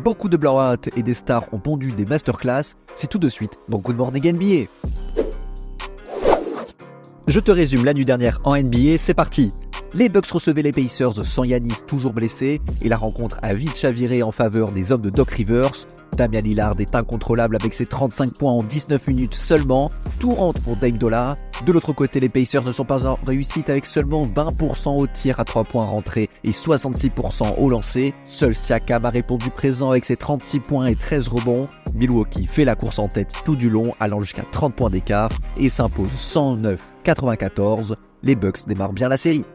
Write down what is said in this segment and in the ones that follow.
Beaucoup de blowouts et des stars ont pondu des masterclass, c'est tout de suite dans Good Morning NBA. Je te résume la nuit dernière en NBA, c'est parti. Les Bucks recevaient les Pacers sans Giannis toujours blessé et la rencontre a vite chaviré en faveur des hommes de Doc Rivers. Damian Lillard est incontrôlable avec ses 35 points en 19 minutes seulement. Tout rentre pour Dame Dollar. De l'autre côté, les Pacers ne sont pas en réussite avec seulement 20% au tir à 3 points rentrés et 66% au lancer. Seul Siakam a répondu présent avec ses 36 points et 13 rebonds. Milwaukee fait la course en tête tout du long, allant jusqu'à 30 points d'écart et s'impose 109-94. Les Bucks démarrent bien la série.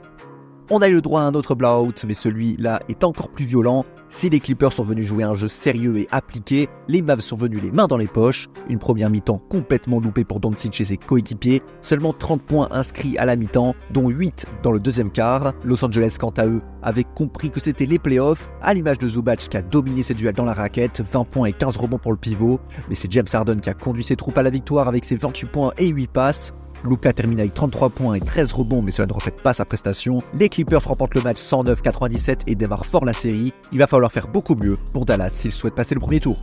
On a eu le droit à un autre blowout, mais celui-là est encore plus violent. Si les Clippers sont venus jouer un jeu sérieux et appliqué, les Mavs sont venus les mains dans les poches. Une première mi-temps complètement loupée pour Doncic et ses coéquipiers. Seulement 30 points inscrits à la mi-temps, dont 8 dans le deuxième quart. Los Angeles, quant à eux, avaient compris que c'était les playoffs, à l'image de Zubac qui a dominé ses duels dans la raquette, 20 points et 15 rebonds pour le pivot. Mais c'est James Harden qui a conduit ses troupes à la victoire avec ses 28 points et 8 passes. Luka termine avec 33 points et 13 rebonds, mais cela ne reflète pas sa prestation. Les Clippers remportent le match 109-97 et démarrent fort la série. Il va falloir faire beaucoup mieux pour Dallas s'ils souhaitent passer le premier tour.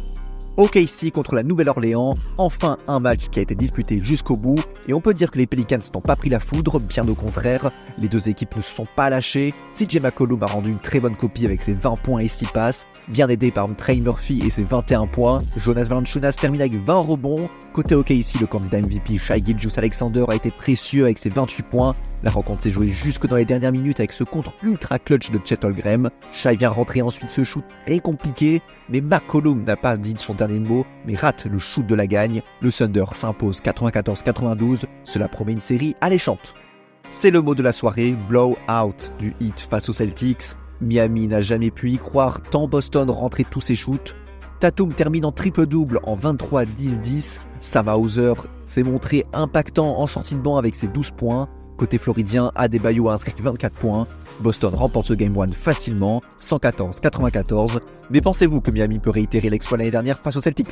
OKC contre la Nouvelle-Orléans, enfin un match qui a été disputé jusqu'au bout et on peut dire que les Pelicans n'ont pas pris la foudre, bien au contraire, les deux équipes ne se sont pas lâchées. CJ McCollum a rendu une très bonne copie avec ses 20 points et 6 passes, bien aidé par Trey Murphy et ses 21 points. Jonas Valanciunas termine avec 20 rebonds. Côté OKC, le candidat MVP Shai Gilgeous-Alexander a été précieux avec ses 28 points. La rencontre s'est jouée jusque dans les dernières minutes avec ce contre ultra clutch de Chet Holmgren. Shai vient rentrer ensuite ce shoot très compliqué, mais McCollum n'a pas dit son dernier mot, mais rate le shoot de la gagne. Le Thunder s'impose 94-92, cela promet une série alléchante. C'est le mot de la soirée, blowout du Heat face aux Celtics. Miami n'a jamais pu y croire tant Boston rentrait tous ses shoots. Tatum termine en triple-double en 23-10-10. Sam Hauser s'est montré impactant en sortie de banc avec ses 12 points. Côté floridien, Adebayo a inscrit 24 points. Boston remporte ce Game 1 facilement, 114-94. Mais pensez-vous que Miami peut réitérer l'exploit l'année dernière face aux Celtics ?